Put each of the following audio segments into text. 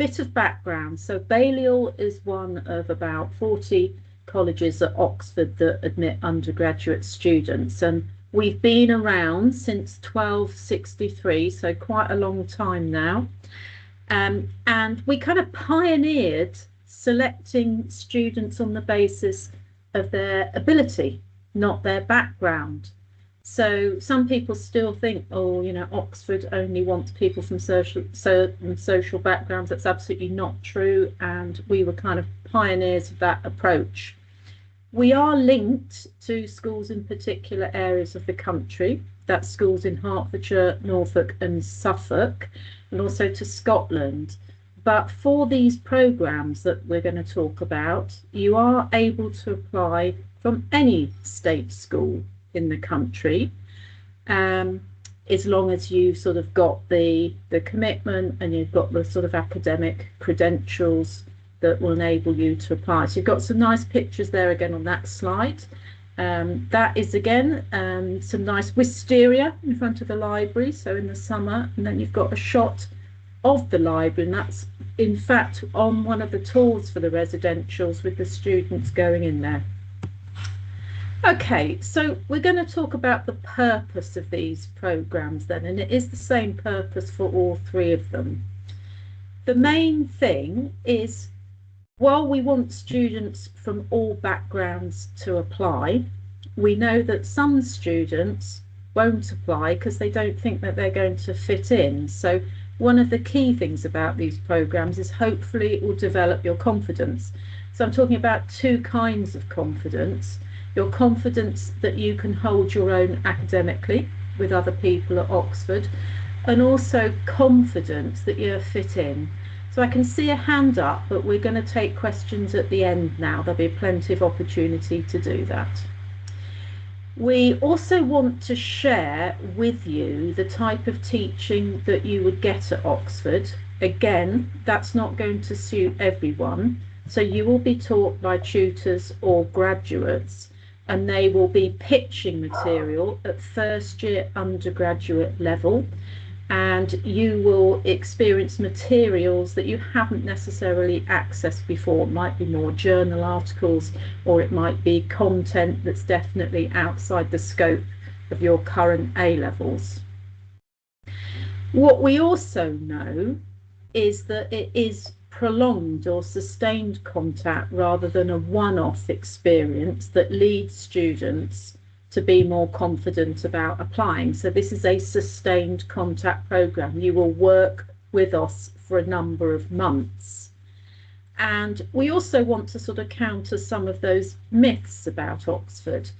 bit of background. So Balliol is one of about 40 colleges at Oxford that admit undergraduate students, and we've been around since 1263, so quite a long time now. And we kind of pioneered selecting students on the basis of their ability, not their background. So some people still think, oh, you know, Oxford only wants people from certain social backgrounds. That's absolutely not true. And we were kind of pioneers of that approach. We are linked to schools in particular areas of the country. That's schools in Hertfordshire, Norfolk and Suffolk, and also to Scotland. But for these programmes that we're going to talk about, you are able to apply from any state school in the country, as long as you've sort of got the commitment and you've got the sort of academic credentials that will enable you to apply. So you've got some nice pictures there again on that slide. That is again some nice wisteria in front of the library, so in the summer, and then you've got a shot of the library, and that's in fact on one of the tours for the residentials with the students going in there. Okay, so we're going to talk about the purpose of these programs then, and it is the same purpose for all three of them. The main thing is, while we want students from all backgrounds to apply, we know that some students won't apply because they don't think that they're going to fit in. So one of the key things about these programs is hopefully it will develop your confidence. So I'm talking about two kinds of confidence. Your confidence that you can hold your own academically with other people at Oxford, and also confidence that you're fit in. So I can see a hand up, but we're going to take questions at the end now. There'll be plenty of opportunity to do that. We also want to share with you the type of teaching that you would get at Oxford. Again, that's not going to suit everyone. So you will be taught by tutors or graduates, and they will be pitching material at first year undergraduate level, and you will experience materials that you haven't necessarily accessed before. It might be more journal articles, or it might be content that's definitely outside the scope of your current A-levels. What we also know is that it is prolonged or sustained contact rather than a one-off experience that leads students to be more confident about applying. So this is a sustained contact program. You will work with us for a number of months. And we also want to sort of counter some of those myths about Oxford.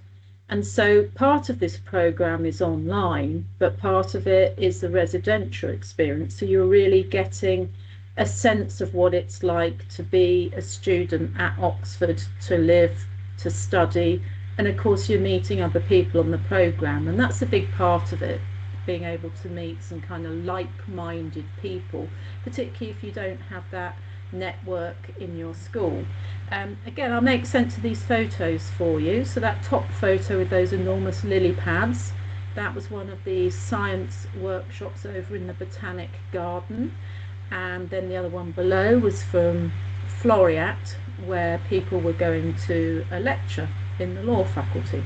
And so part of this program is online, but part of it is the residential experience. So you're really getting a sense of what it's like to be a student at Oxford, to live, to study, and of course you're meeting other people on the programme, and that's a big part of it, being able to meet some kind of like-minded people, particularly if you don't have that network in your school. Again, I'll make sense of these photos for you. So that top photo with those enormous lily pads, that was one of the science workshops over in the Botanic Garden. And then the other one below was from Floreat, where people were going to a lecture in the law faculty.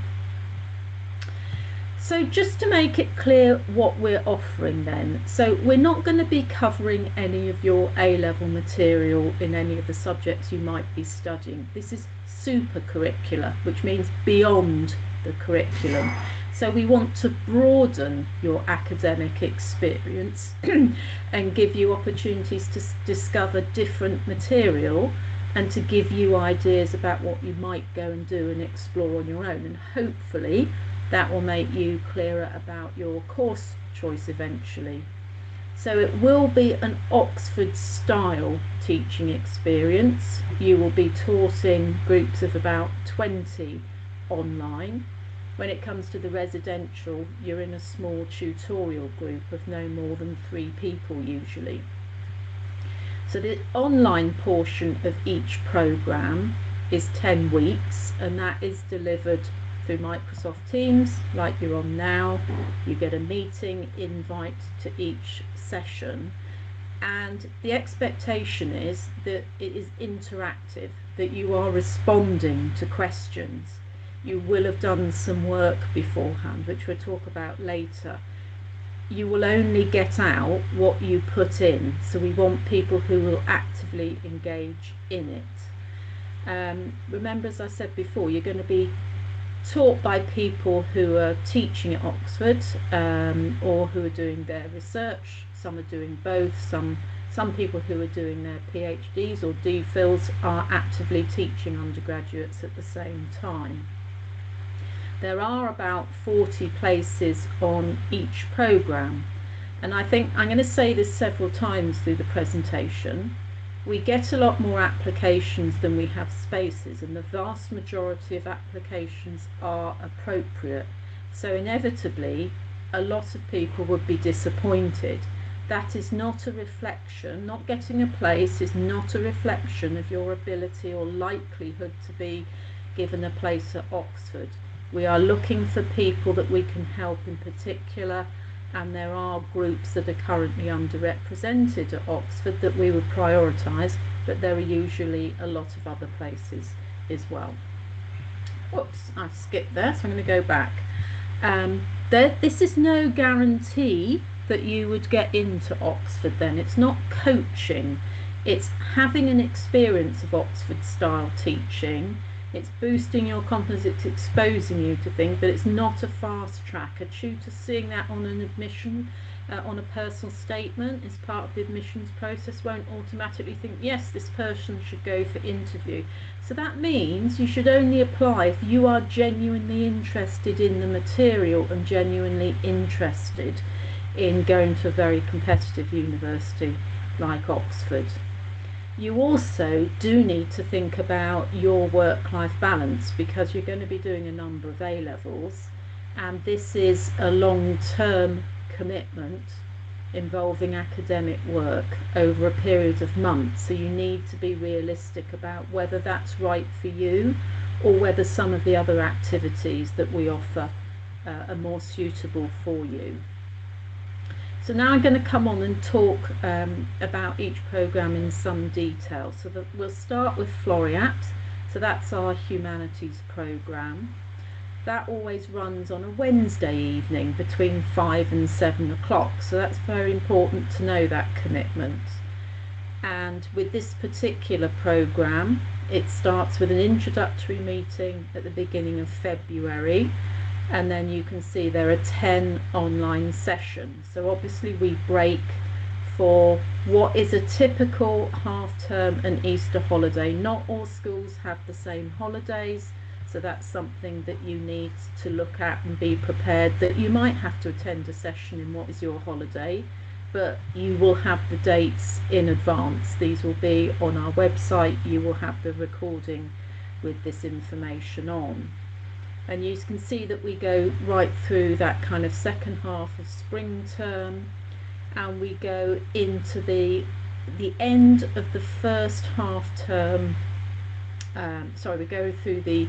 So just to make it clear what we're offering then, so we're not going to be covering any of your A-level material in any of the subjects you might be studying. This is super curricular, which means beyond the curriculum. So we want to broaden your academic experience and give you opportunities to discover different material and to give you ideas about what you might go and do and explore on your own. And hopefully that will make you clearer about your course choice eventually. So it will be an Oxford style teaching experience. You will be taught in groups of about 20 online. When it comes to the residential, you're in a small tutorial group of no more than 3 people usually. So the online portion of each programme is 10 weeks, and that is delivered through Microsoft Teams like you're on now. You get a meeting invite to each session, and the expectation is that it is interactive, that you are responding to questions. You will have done some work beforehand, which we'll talk about later. You will only get out what you put in, so we want people who will actively engage in it. Remember, as I said before, you're going to be taught by people who are teaching at Oxford, or who are doing their research. Some are doing both. Some people who are doing their PhDs or DPhils are actively teaching undergraduates at the same time. There are about 40 places on each programme, and I think I'm going to say this several times through the presentation. We get a lot more applications than we have spaces, and the vast majority of applications are appropriate. So inevitably, a lot of people would be disappointed. That is not a reflection, not getting a place is not a reflection of your ability or likelihood to be given a place at Oxford. We are looking for people that we can help in particular, and there are groups that are currently underrepresented at Oxford that we would prioritise, but there are usually a lot of other places as well. Whoops, I skipped there, so I'm going to go back. This is no guarantee that you would get into Oxford then. It's not coaching, it's having an experience of Oxford style teaching. It's boosting your confidence, it's exposing you to things, but it's not a fast track. A tutor seeing that on an admission, on a personal statement as part of the admissions process, won't automatically think, yes, this person should go for interview. So that means you should only apply if you are genuinely interested in the material and genuinely interested in going to a very competitive university like Oxford. You also do need to think about your work-life balance, because you're going to be doing a number of A-levels, and this is a long-term commitment involving academic work over a period of months. So you need to be realistic about whether that's right for you, or whether some of the other activities that we offer are more suitable for you. So now I'm going to come on and talk about each programme in some detail. So we'll start with Floreat. So that's our humanities programme. That always runs on a Wednesday evening between 5 and 7 o'clock. So that's very important to know that commitment. And with this particular programme, it starts with an introductory meeting at the beginning of February. And then you can see there are 10 online sessions. So obviously we break for what is a typical half-term and Easter holiday. Not all schools have the same holidays, so that's something that you need to look at and be prepared that you might have to attend a session in what is your holiday, but you will have the dates in advance. These will be on our website. You will have the recording with this information on. And you can see that we go right through that kind of second half of spring term, and we go into the end of the first half term. We go through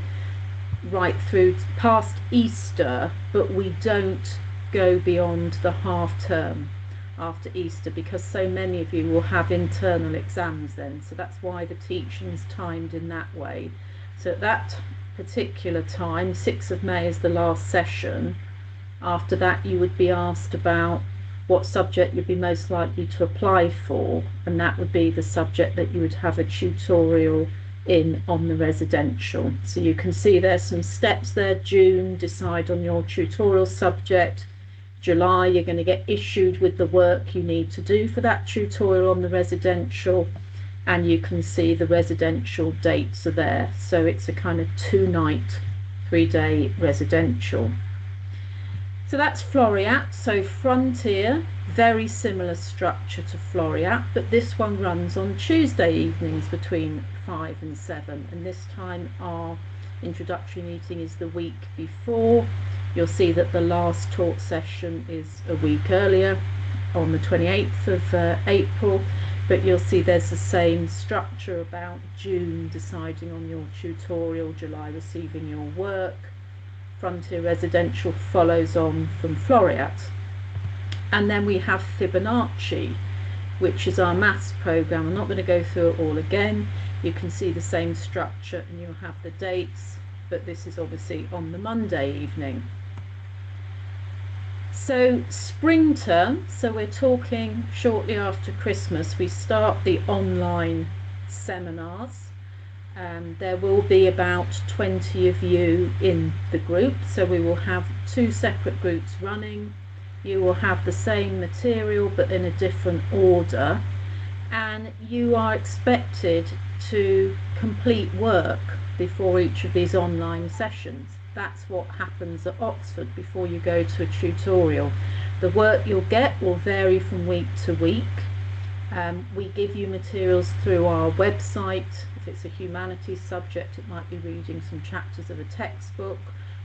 right through past Easter, but we don't go beyond the half term after Easter, because so many of you will have internal exams then. So that's why the teaching is timed in that way. So at that particular time, 6th of May is the last session. After that you would be asked about what subject you'd be most likely to apply for, and that would be the subject that you would have a tutorial in on the residential. So you can see there's some steps there. June, decide on your tutorial subject. July, you're going to get issued with the work you need to do for that tutorial on the residential, and you can see the residential dates are there. So it's a kind of 2-night, 3-day residential. So that's Floreat. So Frontier, very similar structure to Floreat, but this one runs on Tuesday evenings between 5 and 7, and this time our introductory meeting is the week before. You'll see that the last talk session is a week earlier, on the 28th of April, but you'll see there's the same structure about June deciding on your tutorial, July receiving your work. Frontier Residential follows on from Floreat. And then we have Fibonacci. which is our maths program. I'm not going to go through it all again. You can see the same structure and you'll have the dates, but this is obviously on the Monday evening. So spring term, so we're talking shortly after Christmas, we start the online seminars. There will be about 20 of you in the group, so we will have 2 separate groups running. You will have the same material but in a different order, and you are expected to complete work before each of these online sessions. That's what happens at Oxford before you go to a tutorial. The work you'll get will vary from week to week. We give you materials through our website. If it's a humanities subject, it might be reading some chapters of a textbook,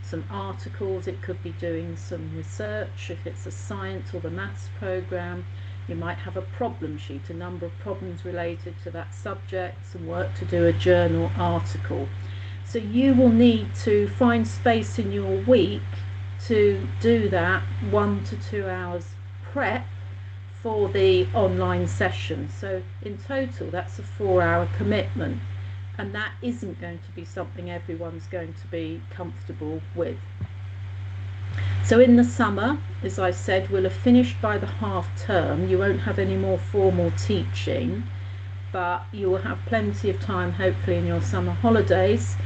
some articles, it could be doing some research. If it's a science or the maths program, you might have a problem sheet, a number of problems related to that subject, some work to do, a journal article. So you will need to find space in your week to do that 1 to 2 hours prep for the online session. So in total that's a 4-hour commitment, and that isn't going to be something everyone's going to be comfortable with. So in the summer, as I said, we'll have finished by the half term. You won't have any more formal teaching, but you will have plenty of time, hopefully in your summer holidays,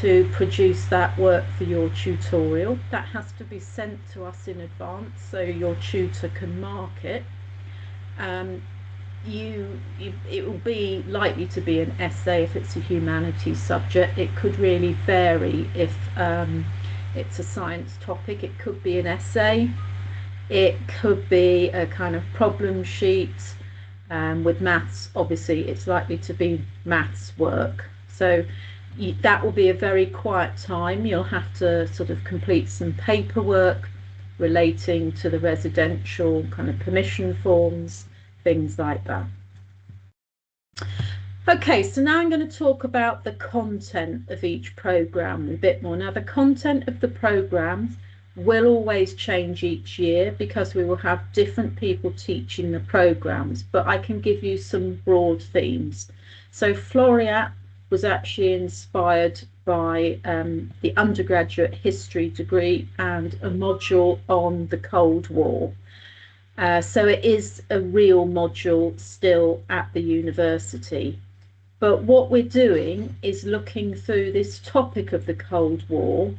to produce that work for your tutorial. That has to be sent to us in advance so your tutor can mark it. It will be likely to be an essay if it's a humanities subject. It could really vary if it's a science topic. It could be an essay, it could be a kind of problem sheet. With maths, obviously it's likely to be maths work, so that will be a very quiet time. You'll have to sort of complete some paperwork relating to the residential kind of permission forms, things like that. Okay, so now I'm going to talk about the content of each program a bit more. Now, the content of the programs will always change each year because we will have different people teaching the programs, but I can give you some broad themes. So Floreat was actually inspired by the undergraduate history degree and a module on the Cold War. So it is a real module still at the university. But what we're doing is looking through this topic of the Cold War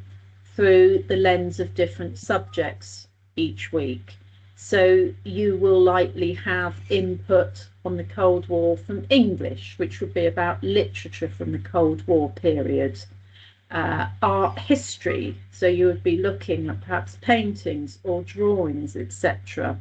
through the lens of different subjects each week. So you will likely have input on the Cold War from English, which would be about literature from the Cold War period. Art history, so you would be looking at perhaps paintings or drawings, etc.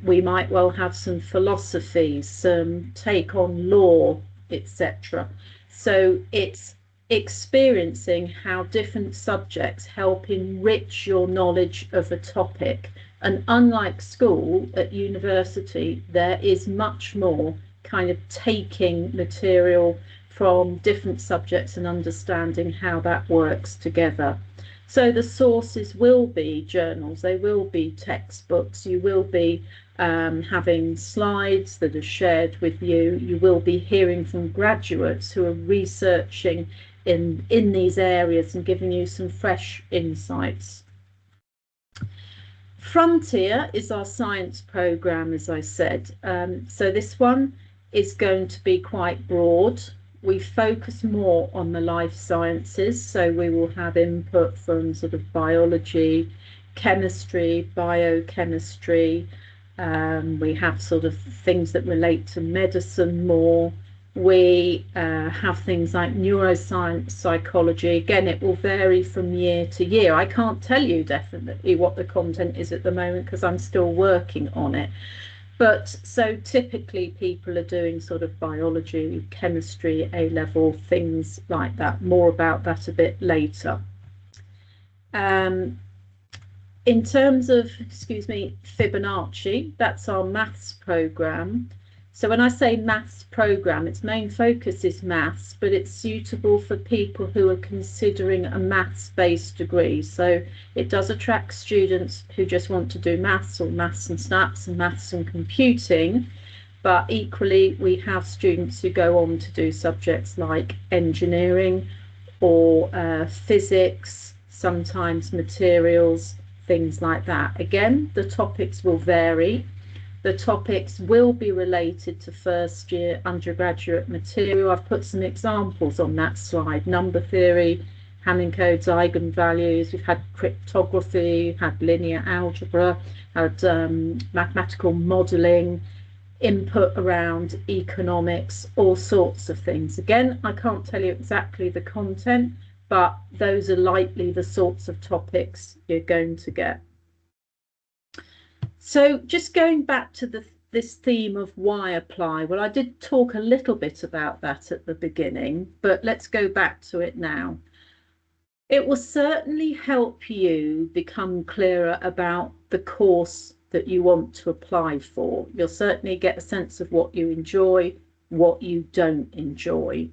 We might well have some philosophy, some take on law, etc. So it's experiencing how different subjects help enrich your knowledge of a topic. And unlike school, at university, there is much more kind of taking material from different subjects and understanding how that works together. So the sources will be journals, they will be textbooks, you will be having slides that are shared with you, you will be hearing from graduates who are researching in these areas and giving you some fresh insights. Frontier is our science program, as I said. So this one is going to be quite broad. We focus more on the life sciences, so we will have input from sort of biology, chemistry, biochemistry. We have sort of things that relate to medicine more. We have things like neuroscience, psychology. Again, it will vary from year to year. I can't tell you definitely what the content is at the moment because I'm still working on it. But so typically people are doing sort of biology, chemistry, A-level, things like that. More about that a bit later. In terms of, Fibonacci, that's our maths program. So when I say maths program, its main focus is maths, but it's suitable for people who are considering a maths-based degree. So it does attract students who just want to do maths or maths and stats and maths and computing, but equally we have students who go on to do subjects like engineering or physics, sometimes materials, things like that. Again, the topics will vary. The topics will be related to first year undergraduate material. I've put some examples on that slide. Number theory, Hamming codes, eigenvalues. We've had cryptography, had linear algebra, had mathematical modelling, input around economics, all sorts of things. Again, I can't tell you exactly the content, but those are likely the sorts of topics you're going to get. So just going back to this theme of why apply, well, I did talk a little bit about that at the beginning, but let's go back to it now. It will certainly help you become clearer about the course that you want to apply for. You'll certainly get a sense of what you enjoy, what you don't enjoy.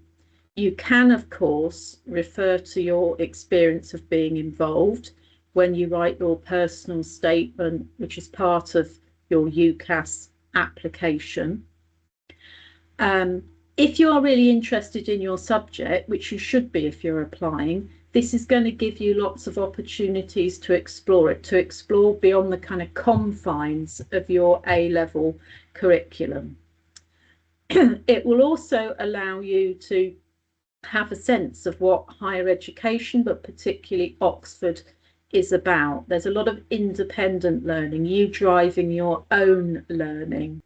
You can, of course, refer to your experience of being involved when you write your personal statement, which is part of your UCAS application. If you are really interested in your subject, which you should be if you're applying, this is going to give you lots of opportunities to explore it, to explore beyond the kind of confines of your A-level curriculum. It will also allow you to have a sense of what higher education, but particularly Oxford, is about. There's a lot of independent learning, you driving your own learning.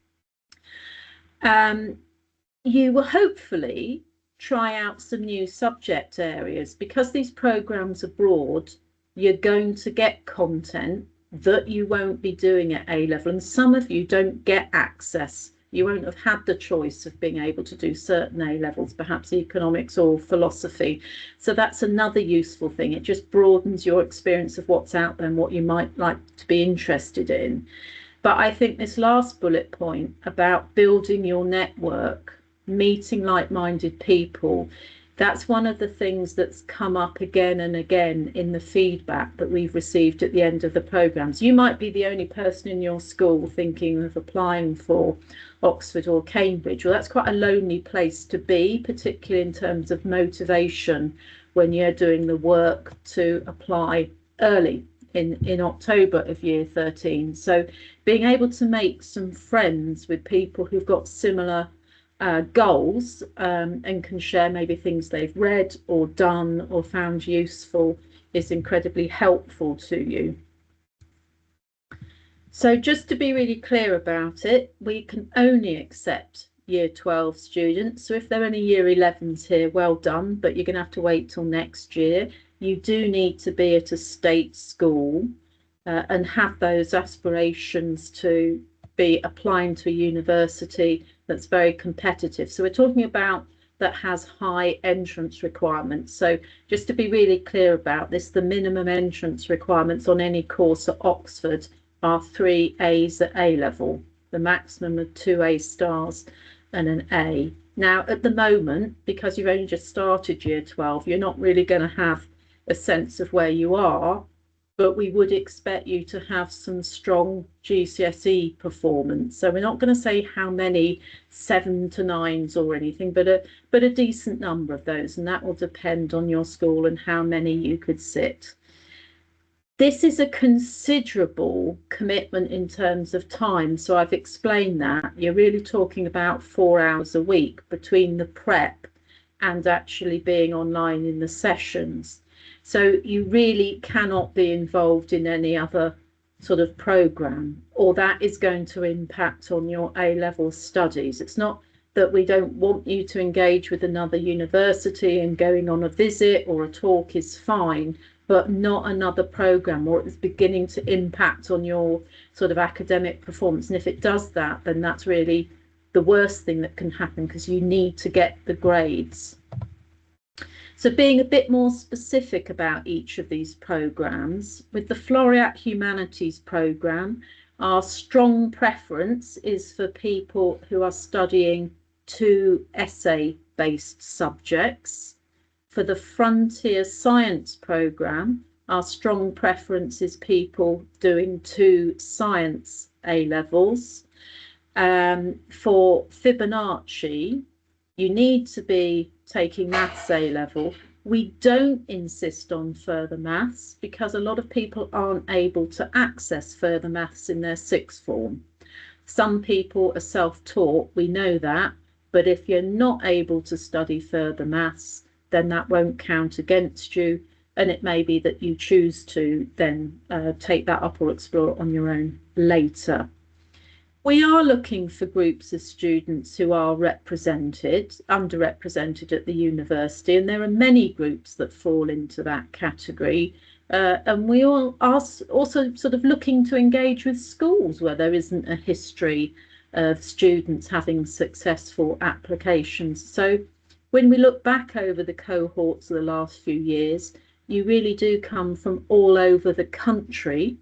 You will hopefully try out some new subject areas. Because these programs are broad, you're going to get content that you won't be doing at A-level, and some of you don't get access. You won't have had the choice of being able to do certain A-levels, perhaps economics or philosophy. So that's another useful thing. It just broadens your experience of what's out there and what you might like to be interested in. But I think this last bullet point about building your network, meeting like-minded people, that's one of the things that's come up again and again in the feedback that we've received at the end of the programs. You might be the only person in your school thinking of applying for Oxford or Cambridge. Well, that's quite a lonely place to be, particularly in terms of motivation when you're doing the work to apply early in October of year 13. So being able to make some friends with people who've got similar goals and can share maybe things they've read or done or found useful is incredibly helpful to you. So just to be really clear about it, we can only accept year 12 students. So if there are any year 11s here, well done, but you're going to have to wait till next year. You do need to be at a state school and have those aspirations to be applying to a university that's very competitive. So we're talking about that has high entrance requirements. So just to be really clear about this, the minimum entrance requirements on any course at Oxford are 3 A's at A-level, the maximum of 2 A stars and an A. Now, at the moment, because you've only just started year 12, you're not really going to have a sense of where you are, but we would expect you to have some strong GCSE performance. So we're not going to say how many 7 to 9s or anything, but a decent number of those, and that will depend on your school and how many you could sit. This is a considerable commitment in terms of time, so I've explained that. You're really talking about 4 hours a week between the prep and actually being online in the sessions. So you really cannot be involved in any other sort of program, or that is going to impact on your A-level studies. It's not that we don't want you to engage with another university and going on a visit or a talk is fine, but not another program, or it's beginning to impact on your sort of academic performance. And if it does that, then that's really the worst thing that can happen, because you need to get the grades. So being a bit more specific about each of these programs, with the Floreat Humanities program, Our strong preference is for people who are studying 2 essay-based subjects. For the Frontier Science programme, our strong preference is people doing 2 science A-levels. For Fibonacci, you need to be taking maths A-level. We don't insist on further maths because a lot of people aren't able to access further maths in their 6th form. Some people are self-taught, we know that, but if you're not able to study further maths, then that won't count against you, and it may be that you choose to then take that up or explore it on your own later. We are looking for groups of students who are underrepresented at the university, and there are many groups that fall into that category. And we all are also sort of looking to engage with schools where there isn't a history of students having successful applications. So when we look back over the cohorts of the last few years, you really do come from all over the country.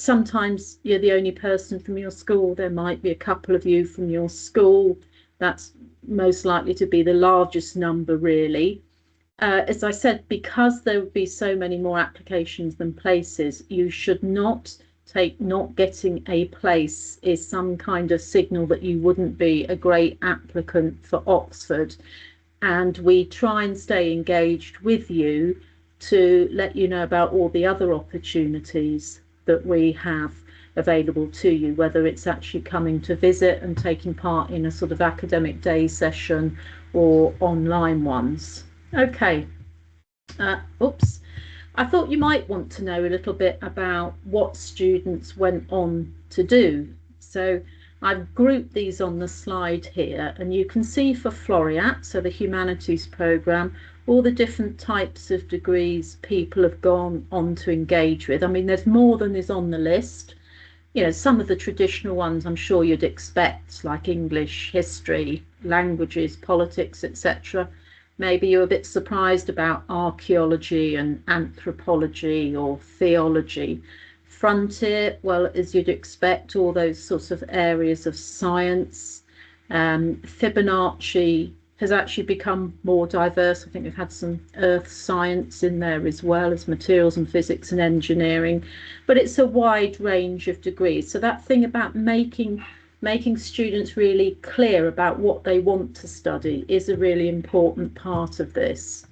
Sometimes you're the only person from your school. There might be a couple of you from your school. That's most likely to be the largest number, really. As I said, because there would be so many more applications than places, you should not take not getting a place is some kind of signal that you wouldn't be a great applicant for Oxford. And we try and stay engaged with you to let you know about all the other opportunities that we have available to you, whether it's actually coming to visit and taking part in a sort of academic day session or online ones. Okay, oops. I thought you might want to know a little bit about what students went on to do. So I've grouped these on the slide here, and you can see for Floreat, so the humanities programme, all the different types of degrees people have gone on to engage with. I mean, there's more than is on the list. You know, some of the traditional ones I'm sure you'd expect, like English, history, languages, politics, etc. Maybe you're a bit surprised about archaeology and anthropology or theology. Frontier, well, as you'd expect, all those sorts of areas of science. Fibonacci has actually become more diverse. I think we've had some earth science in there as well as materials and physics and engineering, but it's a wide range of degrees. So that thing about making students really clear about what they want to study is a really important part of this.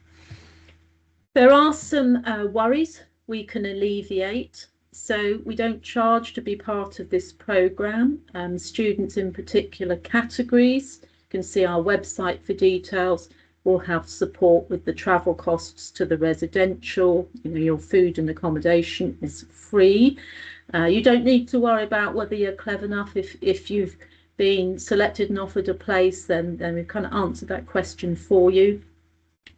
There are some worries we can alleviate. So we don't charge to be part of this programme. Students in particular categories, you can see our website for details. We'll have support with the travel costs to the residential. You know, your food and accommodation is free. You don't need to worry about whether you're clever enough. If you've been selected and offered a place, then we've kind of answered that question for you.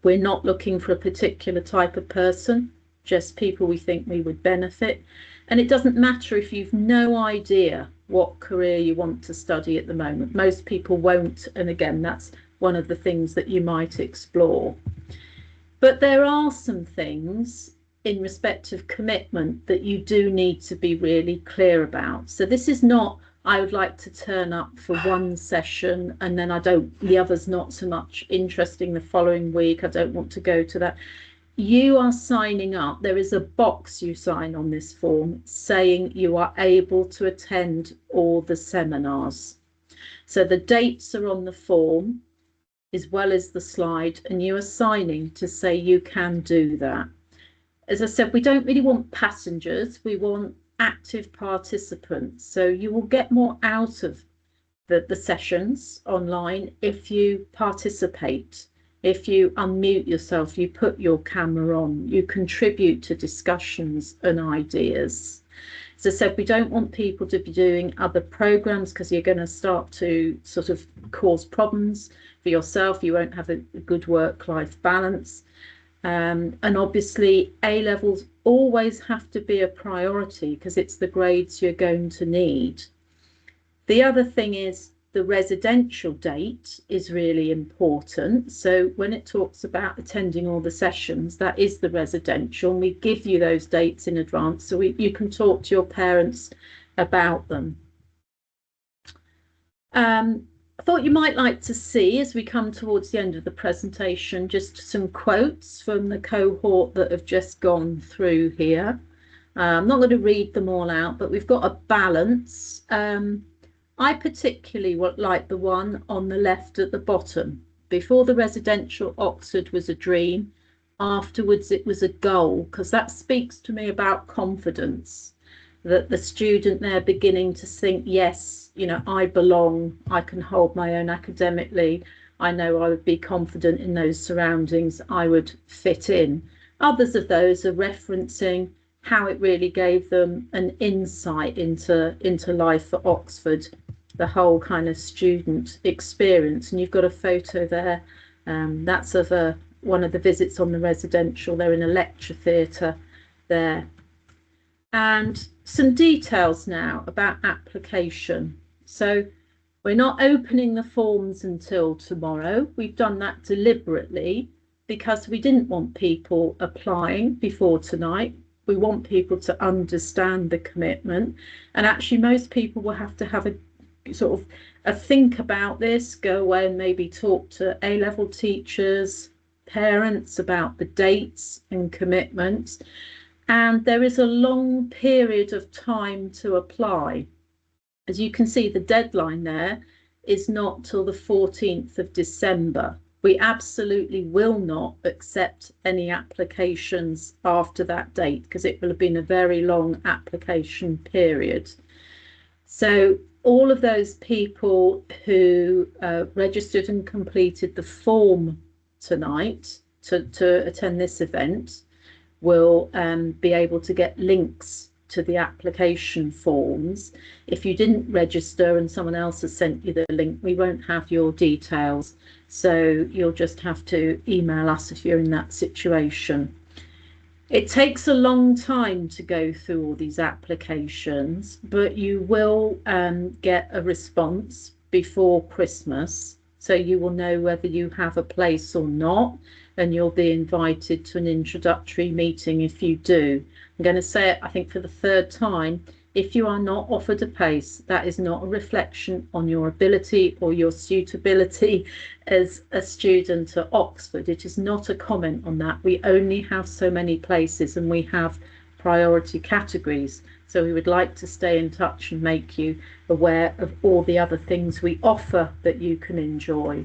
We're not looking for a particular type of person, just people we think we would benefit. And it doesn't matter if you've no idea what career you want to study at the moment. Most people won't, and again, that's one of the things that you might explore. But there are some things in respect of commitment that you do need to be really clear about. So this is not, I would like to turn up for one session and then the other's not so much interesting the following week, I don't want to go to that. You are signing up. There is a box you sign on this form saying you are able to attend all the seminars. So the dates are on the form as well as the slide, and you are signing to say you can do that. As I said, we don't really want passengers, we want active participants. So you will get more out of the sessions online if you participate. If you unmute yourself, you put your camera on, you contribute to discussions and ideas. As I said, we don't want people to be doing other programs because you're going to start to sort of cause problems for yourself. You won't have a good work-life balance. And obviously A-levels always have to be a priority because it's the grades you're going to need. The other thing is the residential date is really important. So when it talks about attending all the sessions, that is the residential, and we give you those dates in advance so you can talk to your parents about them. I thought you might like to see, as we come towards the end of the presentation, just some quotes from the cohort that have just gone through here. I'm not going to read them all out, but we've got a balance. I particularly like the one on the left at the bottom. Before the residential, Oxford was a dream. Afterwards, it was a goal, because that speaks to me about confidence, that the student there beginning to think, yes, you know, I belong, I can hold my own academically, I know I would be confident in those surroundings, I would fit in. Others of those are referencing how it really gave them an insight into life at Oxford, the whole kind of student experience. And you've got a photo there, that's of one of the visits on the residential. They're in a lecture theatre there. And some details now about application. So we're not opening the forms until tomorrow. We've done that deliberately because we didn't want people applying before tonight. We want people to understand the commitment, and actually most people will have to have a sort of a think about this, go away and maybe talk to A-level teachers, parents about the dates and commitments. And there is a long period of time to apply. As you can see, the deadline there is not till the 14th of December. We absolutely will not accept any applications after that date because it will have been a very long application period. So all of those people who registered and completed the form tonight to attend this event will be able to get links to the application forms. If you didn't register and someone else has sent you the link, we won't have your details. So you'll just have to email us if you're in that situation. It takes a long time to go through all these applications, but you will get a response before Christmas. So you will know whether you have a place or not, and you'll be invited to an introductory meeting if you do. I'm going to say it, I think, for the third time. If you are not offered a place, that is not a reflection on your ability or your suitability as a student at Oxford. It is not a comment on that. We only have so many places and we have priority categories. So we would like to stay in touch and make you aware of all the other things we offer that you can enjoy.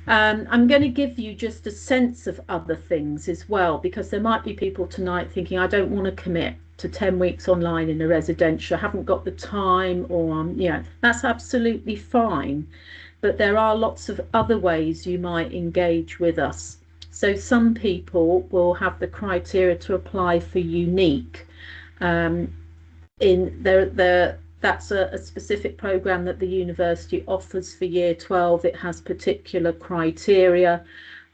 I'm going to give you just a sense of other things as well, because there might be people tonight thinking, I don't want to commit to 10 weeks online in a residential, I haven't got the time, or that's absolutely fine. But there are lots of other ways you might engage with us. So some people will have the criteria to apply for unique. That's a specific programme that the university offers for Year 12. It has particular criteria.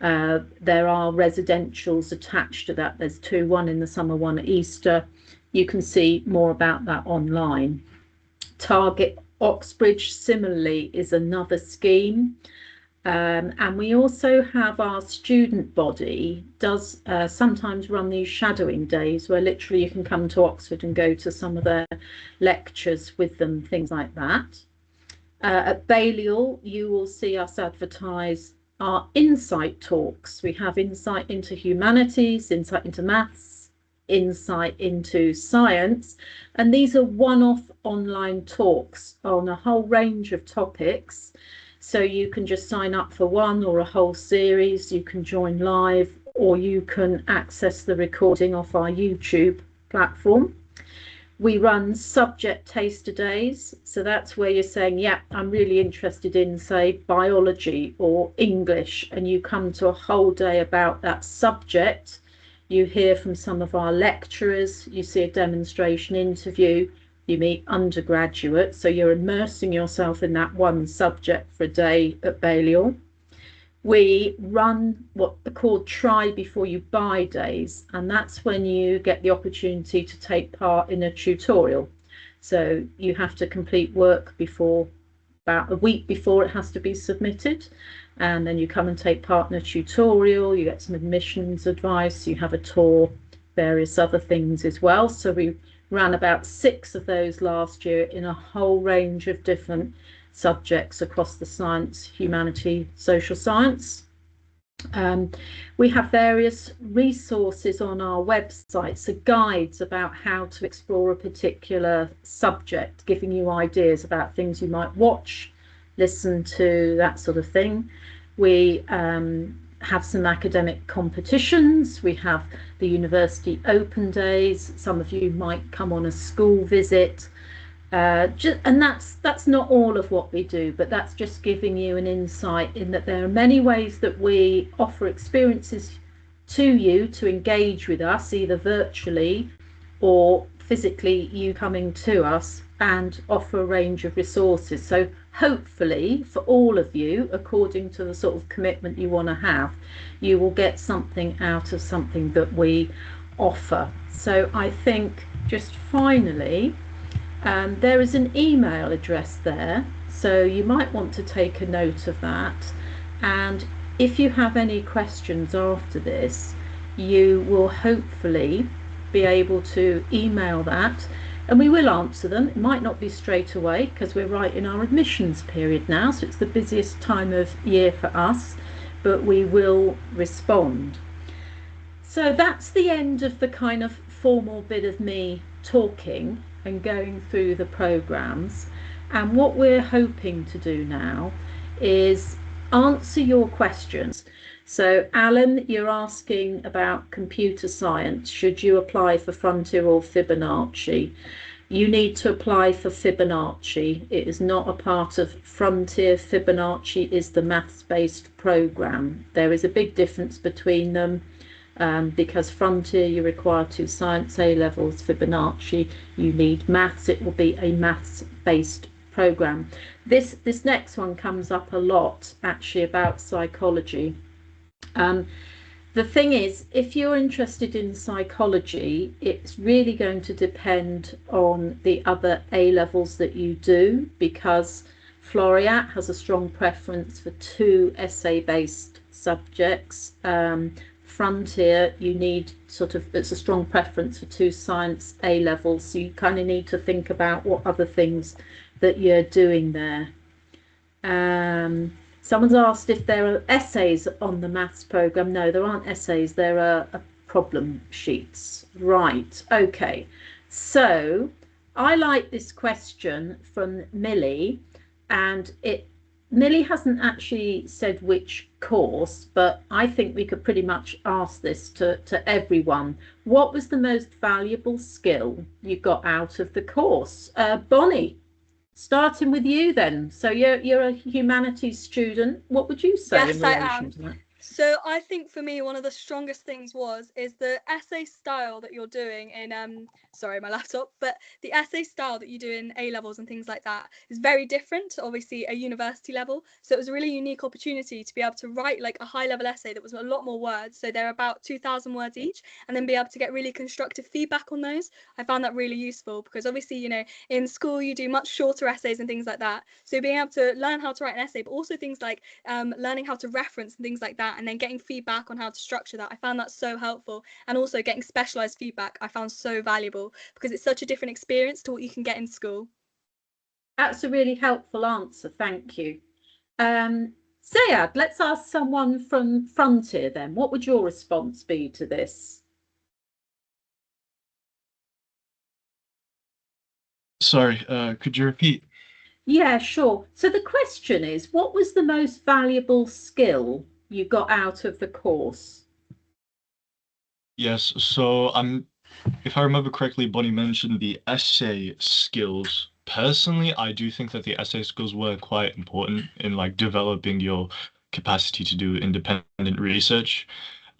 There are residentials attached to that. There's two, one in the summer, one at Easter. You can see more about that online. Target Oxbridge, similarly, is another scheme. And we also have our student body does sometimes run these shadowing days where literally you can come to Oxford and go to some of their lectures with them, things like that. At Balliol, you will see us advertise our insight talks. We have insight into humanities, insight into maths, insight into science, and these are one-off online talks on a whole range of topics. So you can just sign up for one or a whole series, you can join live, or you can access the recording off our YouTube platform. We run subject taster days, so that's where you're saying, yeah, I'm really interested in, say, biology or English, and you come to a whole day about that subject. You hear from some of our lecturers, you see a demonstration interview, you meet undergraduates, so you're immersing yourself in that one subject for a day at Balliol. We run what are called try before you buy days, and that's when you get the opportunity to take part in a tutorial. So you have to complete work before about a week before it has to be submitted, and then you come and take part in a tutorial, you get some admissions advice, you have a tour, various other things as well. So we ran about 6 of those last year in a whole range of different subjects across the science, humanity, social science. We have various resources on our website, so guides about how to explore a particular subject, giving you ideas about things you might watch, listen to, that sort of thing. We have some academic competitions. We have the university open days. Some of you might come on a school visit. And that's not all of what we do, but that's just giving you an insight in that there are many ways that we offer experiences to you to engage with us, either virtually or physically you coming to us, and offer a range of resources. So hopefully for all of you, according to the sort of commitment you want to have, you will get something out of something that we offer. So I think just finally, there is an email address there, so you might want to take a note of that. And if you have any questions after this, you will hopefully be able to email that, and we will answer them. It might not be straight away because we're right in our admissions period now, so it's the busiest time of year for us, but we will respond. So that's the end of the kind of formal bit of me talking and going through the programs. And what we're hoping to do now is answer your questions. So Alan, you're asking about computer science. Should you apply for Frontier or Fibonacci? You need to apply for Fibonacci. It is not a part of Frontier. Fibonacci is the maths-based program. There is a big difference between them. Because Frontier you require 2 science A levels, Fibonacci you need maths. It will be a maths based program. This next one comes up a lot actually about psychology. The thing is, if you're interested in psychology, it's really going to depend on the other A levels that you do, because Floreat has a strong preference for 2 essay based subjects. Frontier, you need it's a strong preference for 2 science A levels, so you kind of need to think about what other things that you're doing there. Someone's asked if there are essays on the maths program. No, there aren't essays, there are problem sheets. Right, okay. So I like this question from Millie, and Millie hasn't actually said which course, but I think we could pretty much ask this to everyone. What was the most valuable skill you got out of the course? Bonnie, starting with you then. So you're a humanities student. What would you say in relation to that? So I think for me, one of the strongest things is the essay style that you're doing in sorry, my laptop, but the essay style that you do in A levels and things like that is very different to obviously a university level. So it was a really unique opportunity to be able to write like a high level essay that was a lot more words. So they're about 2,000 words each, and then be able to get really constructive feedback on those. I found that really useful because obviously, you know, in school you do much shorter essays and things like that. So being able to learn how to write an essay, but also things like learning how to reference and things like that, and then getting feedback on how to structure that, I found that so helpful. And also getting specialized feedback I found so valuable because it's such a different experience to what you can get in school. That's a really helpful answer, thank you. Zayad, let's ask someone from Frontier then. What would your response be to this? Sorry, could you repeat? Yeah, sure. So the question is, what was the most valuable skill you got out of the course? Yes, so if I remember correctly, Bonnie mentioned the essay skills. Personally, I do think that the essay skills were quite important in like developing your capacity to do independent research.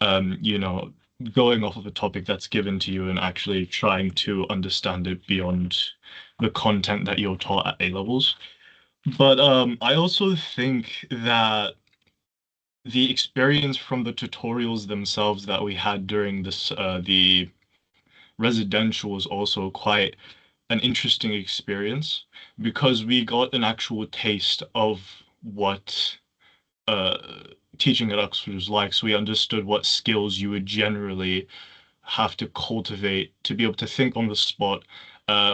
You know, going off of a topic that's given to you and actually trying to understand it beyond the content that you're taught at A levels. But I also think that the experience from the tutorials themselves that we had during this the residential was also quite an interesting experience because we got an actual taste of what uh, teaching at Oxford was like. So we understood what skills you would generally have to cultivate to be able to think on the spot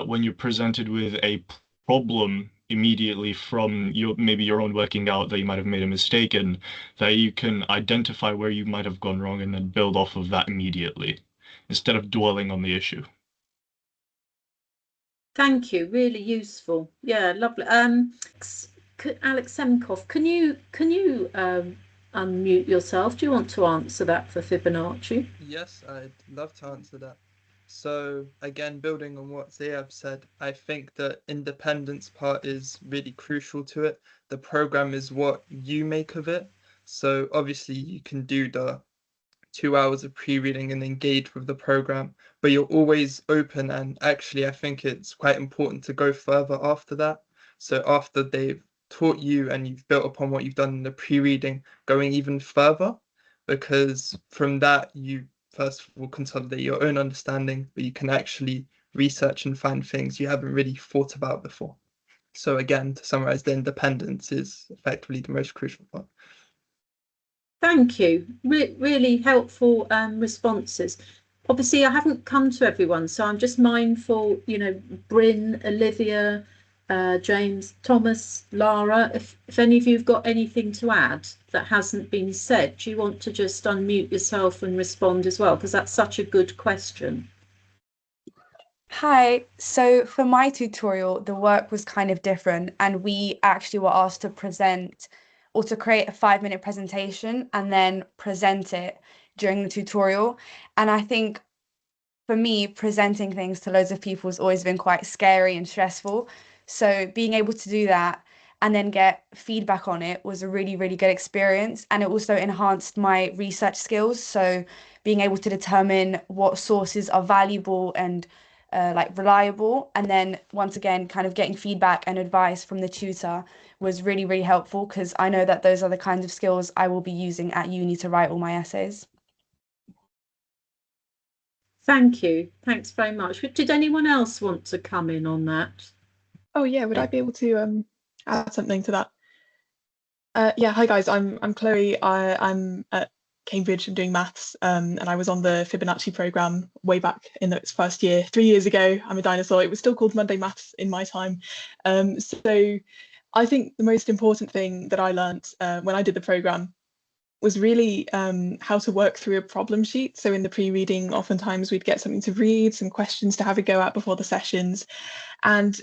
when you're presented with a problem immediately from maybe your own working out that you might have made a mistake in, that you can identify where you might have gone wrong and then build off of that immediately instead of dwelling on the issue. Thank you. Really useful. Yeah, lovely. Alex Semkov, can you unmute yourself? Do you want to answer that for Fibonacci? Yes, I'd love to answer that. So again, building on what Zayab said, I think the independence part is really crucial to it. The program is what you make of it. So obviously you can do the 2 hours of pre-reading and engage with the program, but you're always open. And actually, I think it's quite important to go further after that. So after they've taught you and you've built upon what you've done in the pre-reading, going even further, because from that, you first of all consolidate your own understanding, but you can actually research and find things you haven't really thought about before. So again, to summarize, the independence is effectively the most crucial part. Thank you. Really helpful responses. Obviously, I haven't come to everyone, so I'm just mindful, Bryn, Olivia, James, Thomas, Lara, if any of you have got anything to add that hasn't been said, do you want to just unmute yourself and respond as well? Because that's such a good question. Hi, so for my tutorial, the work was kind of different, and we actually were asked to present or to create a 5-minute presentation and then present it during the tutorial. And I think for me, presenting things to loads of people has always been quite scary and stressful. So being able to do that and then get feedback on it was a really, really good experience. And it also enhanced my research skills. So being able to determine what sources are valuable and reliable, and then once again kind of getting feedback and advice from the tutor was really, really helpful, because I know that those are the kinds of skills I will be using at uni to write all my essays. Thank you. Thanks very much. Did anyone else want to come in on that? Oh yeah, would I be able to add something to that? Yeah, hi guys, I'm Chloe. I'm at Cambridge. I'm doing maths, and I was on the Fibonacci program way back in its first year, 3 years ago. I'm a dinosaur. It was still called Monday Maths in my time. So I think the most important thing that I learned when I did the program was really how to work through a problem sheet. So in the pre-reading, oftentimes we'd get something to read, some questions to have a go at before the sessions. And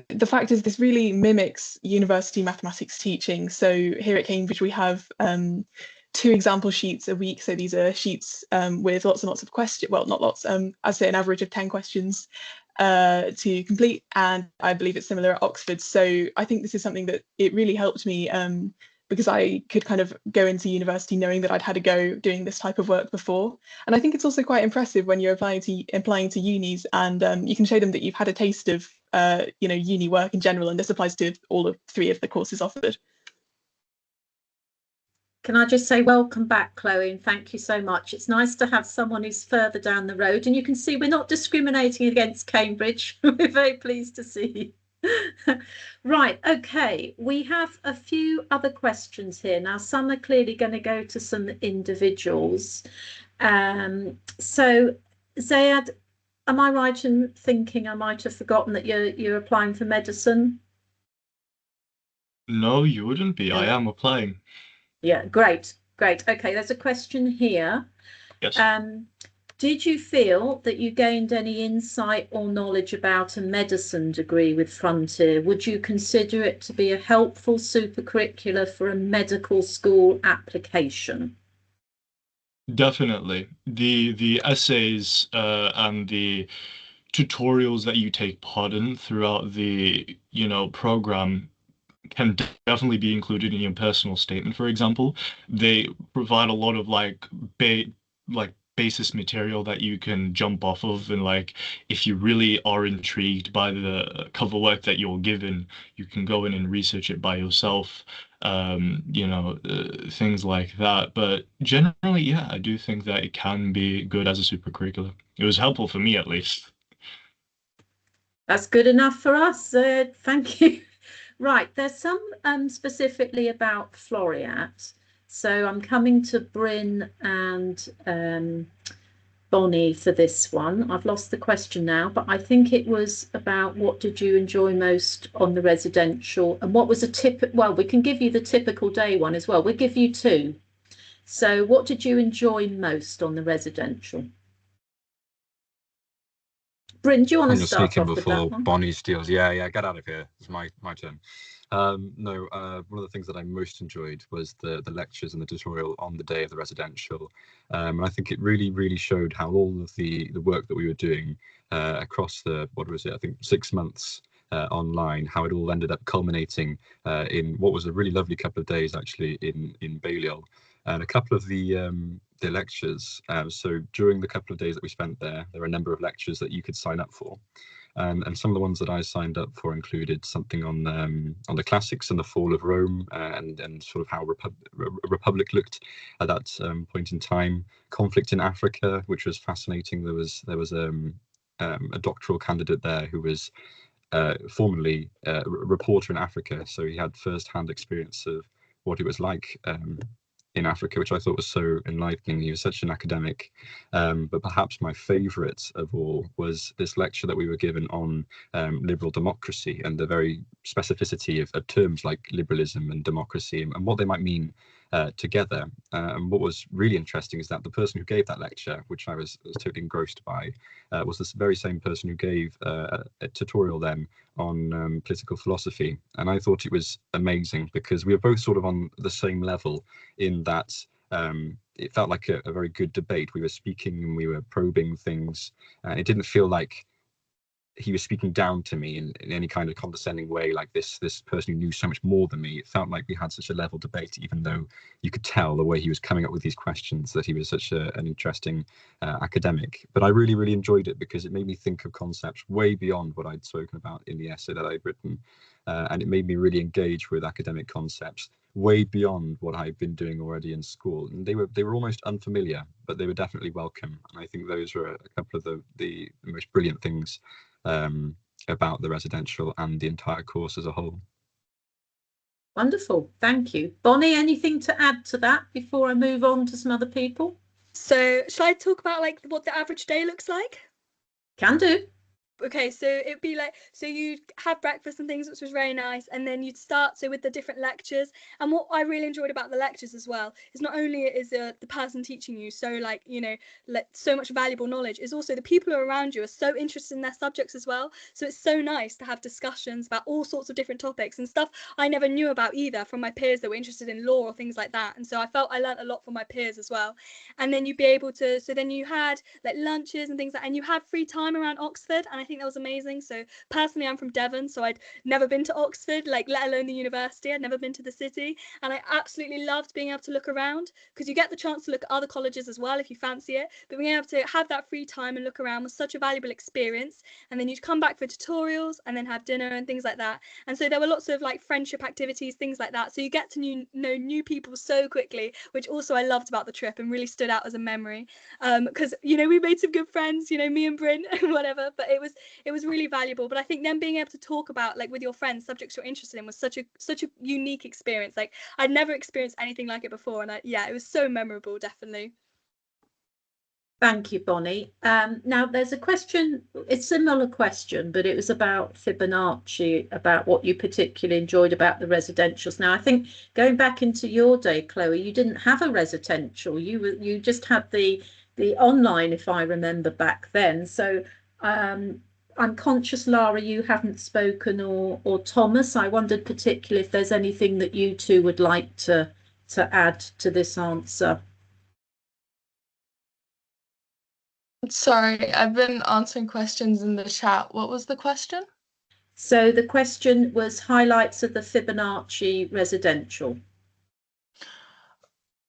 the fact is, this really mimics university mathematics teaching. So here at Cambridge, we have 2 example sheets a week. So these are sheets with lots and lots of questions. Well, not lots, I'd say an average of 10 questions to complete. And I believe it's similar at Oxford. So I think this is something that it really helped me because I could kind of go into university knowing that I'd had a go doing this type of work before. And I think it's also quite impressive when you're applying to unis, and you can show them that you've had a taste of uni work in general, and this applies to all 3 of the courses offered. Can I just say welcome back, Chloe, and thank you so much. It's nice to have someone who's further down the road, and you can see we're not discriminating against Cambridge. We're very pleased to see you. Right, okay, we have a few other questions here. Now, some are clearly going to go to some individuals. So, Zayad, am I right in thinking I might have forgotten that you're applying for medicine? No, you wouldn't be. I am applying. Yeah, great. Okay, there's a question here. Yes. Did you feel that you gained any insight or knowledge about a medicine degree with Frontier? Would you consider it to be a helpful supercurricular for a medical school application? Definitely. The essays and the tutorials that you take part in throughout the, program can definitely be included in your personal statement, for example. They provide a lot of basis material that you can jump off of, and if you really are intrigued by the cover work that you're given, you can go in and research it by yourself, things like that. But generally, yeah, I do think that it can be good as a super curricular. It was helpful for me, at least. That's good enough for us. Thank you. Right, there's some specifically about Floreat. So I'm coming to Bryn and Bonnie for this one. I've lost the question now, but I think it was about what did you enjoy most on the residential, and what was a well, we can give you the typical day one as well. We'll give you two. So what did you enjoy most on the residential? Bryn, do you want to You're start sneaking off with before that one? Bonnie steals. Yeah, get out of here. It's my turn. No, one of the things that I most enjoyed was the lectures and the tutorial on the day of the residential. And I think it really showed how all of the work that we were doing across the, what was it, I think 6 months online, how it all ended up culminating in what was a really lovely couple of days actually in Balliol. And a couple of the lectures. So during the couple of days that we spent there were a number of lectures that you could sign up for. And some of the ones that I signed up for included something on the classics and the fall of Rome, and sort of how a republic looked at that point in time. Conflict in Africa, which was fascinating. There was a doctoral candidate there who was formerly a reporter in Africa, so he had first-hand experience of what it was like in Africa, which I thought was so enlightening. He was such an academic, but perhaps my favourite of all was this lecture that we were given on liberal democracy and the very specificity of terms like liberalism and democracy and what they might mean together. And what was really interesting is that the person who gave that lecture, which I was totally engrossed by, was this very same person who gave a tutorial then on political philosophy. And I thought it was amazing because we were both sort of on the same level in that it felt like a very good debate. We were speaking and we were probing things, and it didn't feel like he was speaking down to me in any kind of condescending way, like this person who knew so much more than me. It felt like we had such a level debate, even though you could tell the way he was coming up with these questions that he was such an interesting academic. But I really enjoyed it because it made me think of concepts way beyond what I'd spoken about in the essay that I'd written, and it made me really engage with academic concepts way beyond what I'd been doing already in school. And they were almost unfamiliar, but they were definitely welcome. And I think those were a couple of the most brilliant things about the residential and the entire course as a whole. Wonderful, thank you. Bonnie, anything to add to that before I move on to some other people? So shall I talk about like what the average day looks like? Can do. Okay, so it'd be like, so you'd have breakfast and things, which was very nice, and then you'd start with the different lectures. And what I really enjoyed about the lectures as well is not only is the person teaching you so like, you know, like so much valuable knowledge, is also the people around you are so interested in their subjects as well. So it's so nice to have discussions about all sorts of different topics and stuff I never knew about either from my peers that were interested in law or things like that. And so I felt I learned a lot from my peers as well. And then you'd be able to, so then you had like lunches and things like, and you had free time around Oxford, and I think that was amazing. So personally, I'm from Devon, so I'd never been to Oxford, like let alone the university. I'd never been to the city, and I absolutely loved being able to look around because you get the chance to look at other colleges as well if you fancy it, but being able to have that free time and look around was such a valuable experience. And then you'd come back for tutorials and then have dinner and things like that. And so there were lots of like friendship activities, things like that, so you get to know new people so quickly, which also I loved about the trip and really stood out as a memory, because you know we made some good friends, you know, me and Bryn and whatever, but it was really valuable. But I think then being able to talk about like with your friends subjects you're interested in was such a unique experience. Like I'd never experienced anything like it before, and it was so memorable, definitely. Thank you, Bonnie. Now there's a question, it's a similar question, but it was about Fibonacci, about what you particularly enjoyed about the residentials. Now I think going back into your day, Chloe, you didn't have a residential, you just had the online, if I remember back then. So I'm conscious, Lara, you haven't spoken, or Thomas. I wondered particularly if there's anything that you two would like to add to this answer. Sorry, I've been answering questions in the chat. What was the question? So the question was highlights of the Fibonacci residential.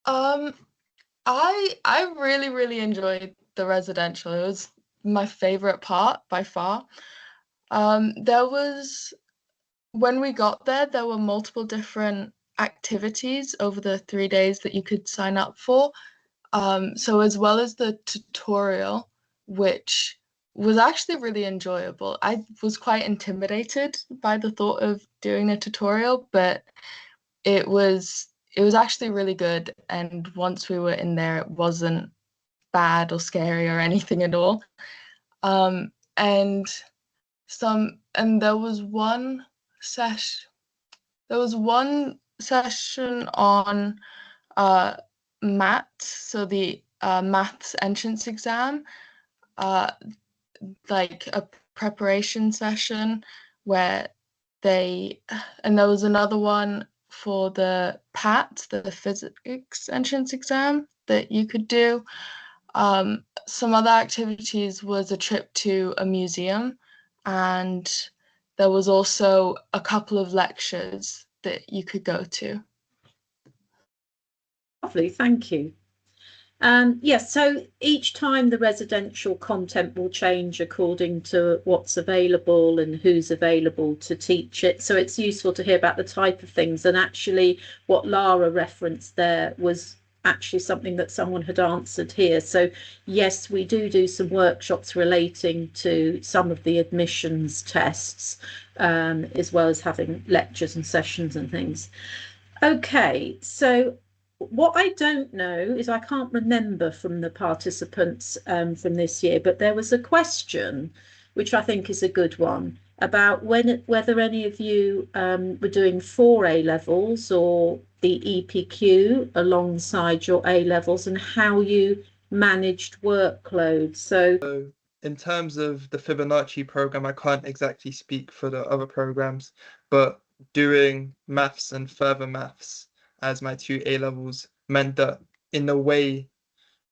I really enjoyed the residential. It was my favorite part by far. There was, when we got there were multiple different activities over the 3 days that you could sign up for. So as well as the tutorial, which was actually really enjoyable. I was quite intimidated by the thought of doing a tutorial, but it was actually really good. And once we were in there, it wasn't bad or scary or anything at all. And there was one session on maths, so the maths entrance exam, like a preparation session where and there was another one for the PAT, the physics entrance exam that you could do. Some other activities was a trip to a museum, and there was also a couple of lectures that you could go to. Lovely, thank you. Yes, so each time the residential content will change according to what's available and who's available to teach it. So it's useful to hear about the type of things. And actually what Lara referenced there was actually something that someone had answered here. So yes, we do some workshops relating to some of the admissions tests, as well as having lectures and sessions and things. Okay, so what I don't know is I can't remember from the participants from this year, but there was a question, which I think is a good one, about whether any of you were doing 4 A levels or the EPQ alongside your A levels and how you managed workload. So in terms of the Fibonacci program, I can't exactly speak for the other programs, but doing maths and further maths as my 2 A levels meant that in a way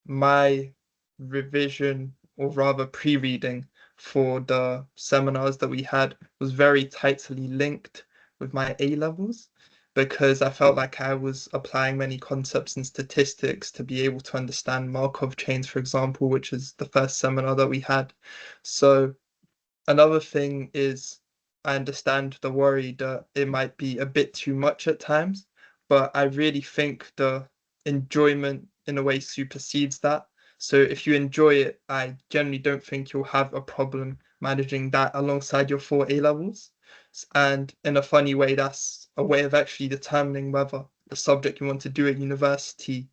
my revision, or rather pre-reading for the seminars that we had, was very tightly linked with my A levels, because I felt like I was applying many concepts and statistics to be able to understand Markov chains, for example, which is the first seminar that we had. So another thing is, I understand the worry that it might be a bit too much at times, but I really think the enjoyment in a way supersedes that. So if you enjoy it, I generally don't think you'll have a problem managing that alongside your 4 A levels. And in a funny way, that's a way of actually determining whether the subject you want to do at university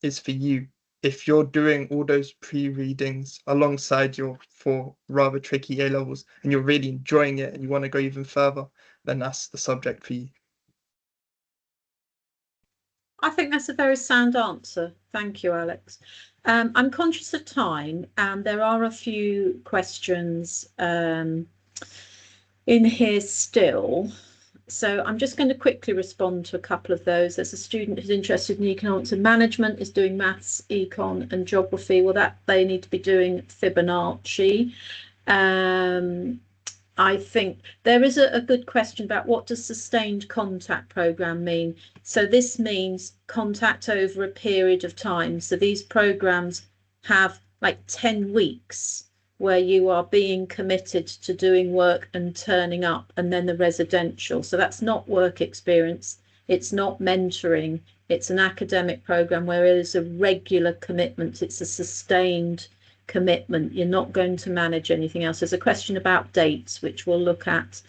is for you. If you're doing all those pre-readings alongside your 4 rather tricky A levels and you're really enjoying it and you want to go even further, then that's the subject for you. I think that's a very sound answer. Thank you, Alex. I'm conscious of time, and there are a few questions in here still. So I'm just going to quickly respond to a couple of those. There's a student who's interested in economics and management, is doing maths, econ and geography. Well, that they need to be doing Fibonacci. I think there is a good question about what does sustained contact program mean. So this means contact over a period of time. So these programs have like 10 weeks where you are being committed to doing work and turning up, and then the residential. So that's not work experience. It's not mentoring. It's an academic program where it is a regular commitment. It's a sustained commitment. You're not going to manage anything else. There's a question about dates, which we'll look at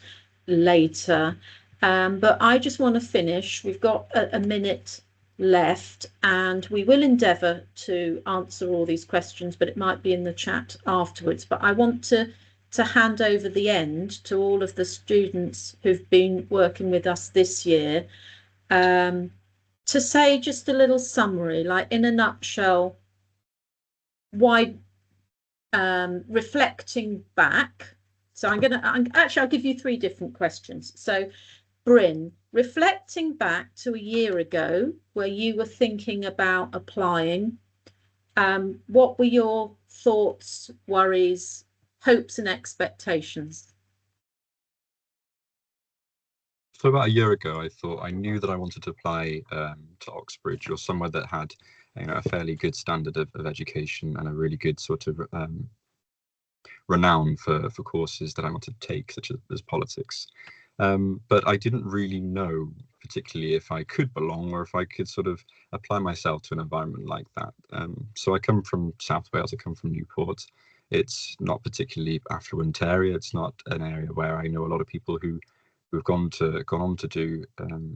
later. But I just want to finish. We've got a minute left, and we will endeavour to answer all these questions, but it might be in the chat afterwards. But I want to hand over the end to all of the students who've been working with us this year, to say just a little summary, like in a nutshell, why reflecting back. So I'll give you 3 different questions. So Bryn, reflecting back to a year ago where you were thinking about applying, what were your thoughts, worries, hopes and expectations? So about a year ago, I knew that I wanted to apply to Oxbridge, or somewhere that had, you know, a fairly good standard of education and a really good sort of renown for courses that I wanted to take, such as politics. But I didn't really know particularly if I could belong or if I could sort of apply myself to an environment like that. So I come from South Wales, I come from Newport. It's not particularly affluent area. It's not an area where I know a lot of people who've gone on to do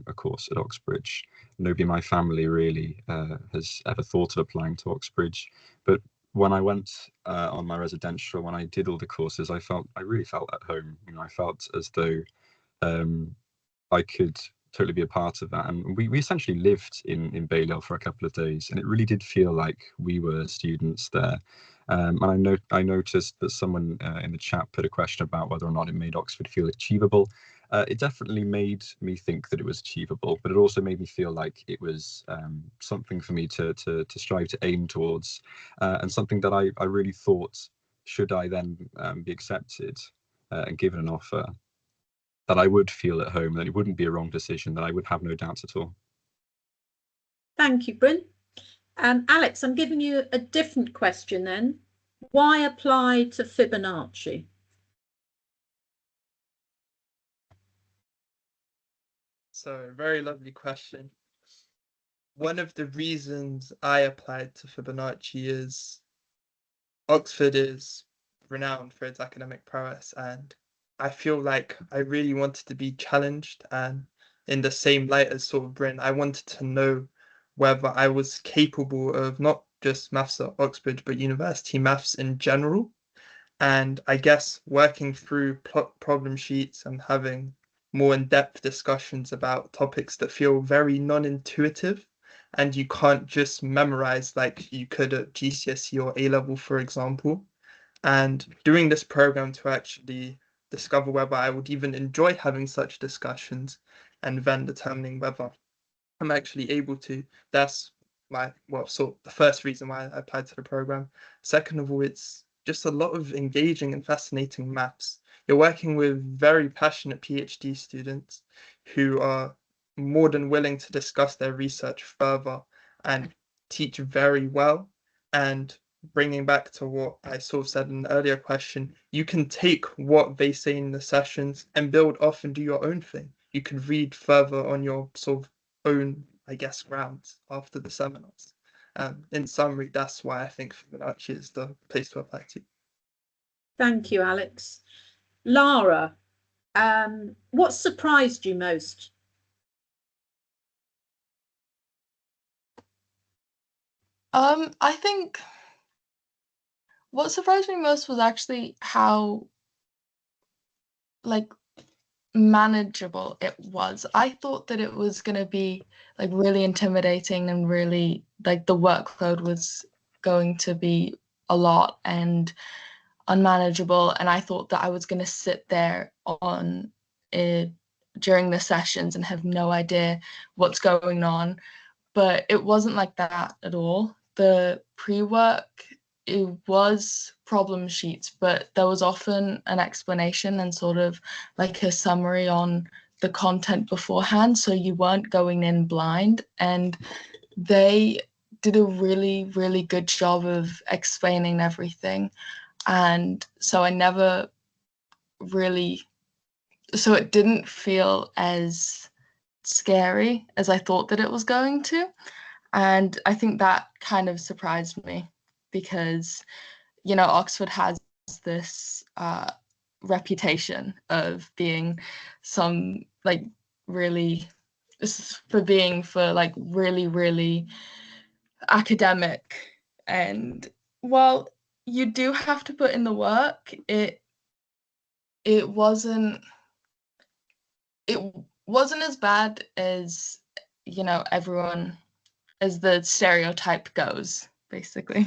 a course at Oxbridge. Nobody in my family really has ever thought of applying to Oxbridge. But when I went on my residential, when I did all the courses, I really felt at home. You know, I felt as though I could totally be a part of that. And we essentially lived in Balliol for a couple of days, and it really did feel like we were students there. And I noticed that someone in the chat put a question about whether or not it made Oxford feel achievable. It definitely made me think that it was achievable, but it also made me feel like it was something for me to strive to aim towards, and something that I really thought, should I then be accepted and given an offer, that I would feel at home, that it wouldn't be a wrong decision, that I would have no doubts at all. Thank you, Bryn. Alex, I'm giving you a different question then. Why apply to Fibonacci? So, very lovely question. One of the reasons I applied to Fibonacci is Oxford is renowned for its academic prowess, and I feel like I really wanted to be challenged, and in the same light as sort of Bryn, I wanted to know whether I was capable of not just maths at Oxbridge, but university maths in general. And I guess working through problem sheets and having more in-depth discussions about topics that feel very non-intuitive, and you can't just memorize like you could at GCSE or A-level, for example. And doing this program to actually discover whether I would even enjoy having such discussions and then determining whether I'm actually able to. That's sort of the first reason why I applied to the program. Second of all, it's just a lot of engaging and fascinating maths. You're working with very passionate PhD students who are more than willing to discuss their research further and teach very well. And bringing back to what I sort of said in an earlier question, you can take what they say in the sessions and build off and do your own thing. You can read further on your sort of own, I guess, grounds after the seminars. In summary, that's why I think Fibonacci is the place to apply to. Thank you, Alex. Lara, what surprised you most? I think what surprised me most was actually how like manageable it was. I thought that it was going to be like really intimidating and really like the workload was going to be a lot and unmanageable, and I thought that I was going to sit there on it during the sessions and have no idea what's going on, but it wasn't like that at all. The pre-work, it was problem sheets, but there was often an explanation and sort of like a summary on the content beforehand, so you weren't going in blind, and they did a really, really good job of explaining everything. And so I never really, so it didn't feel as scary as I thought that it was going to. And I think that kind of surprised me because, you know, Oxford has this reputation of being some like really, for like really, really academic. And while you do have to put in the work, it wasn't as bad as, you know, everyone, as the stereotype goes, basically.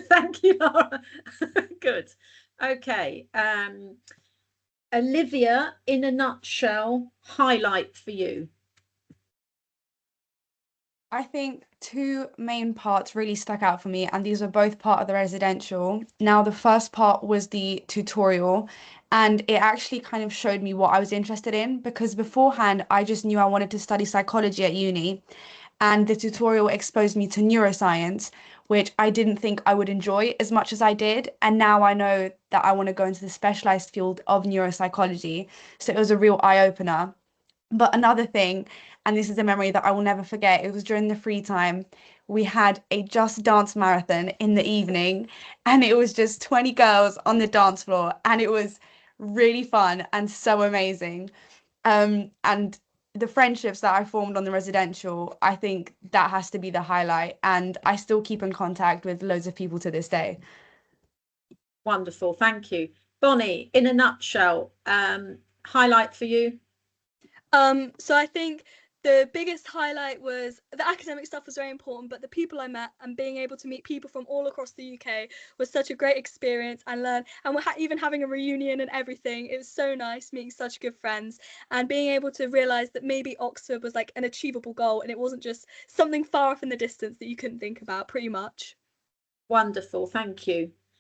Thank you, Laura. Good. Okay. Olivia, in a nutshell, highlight for you. I think two main parts really stuck out for me, and these were both part of the residential. Now, the first part was the tutorial, and it actually kind of showed me what I was interested in, because beforehand, I just knew I wanted to study psychology at uni, and the tutorial exposed me to neuroscience, which I didn't think I would enjoy as much as I did. And now I know that I want to go into the specialized field of neuropsychology. So it was a real eye-opener. But another thing, and this is a memory that I will never forget, it was during the free time. We had a Just Dance marathon in the evening, and it was just 20 girls on the dance floor, and it was really fun and so amazing. And the friendships that I formed on the residential, I think that has to be the highlight. And I still keep in contact with loads of people to this day. Wonderful, thank you. Bonnie, in a nutshell, highlight for you? So I think the biggest highlight was the academic stuff was very important, but the people I met and being able to meet people from all across the UK was such a great experience and learn. And we're even having a reunion and everything. It was so nice meeting such good friends and being able to realise that maybe Oxford was like an achievable goal and it wasn't just something far off in the distance that you couldn't think about, pretty much. Wonderful, thank you.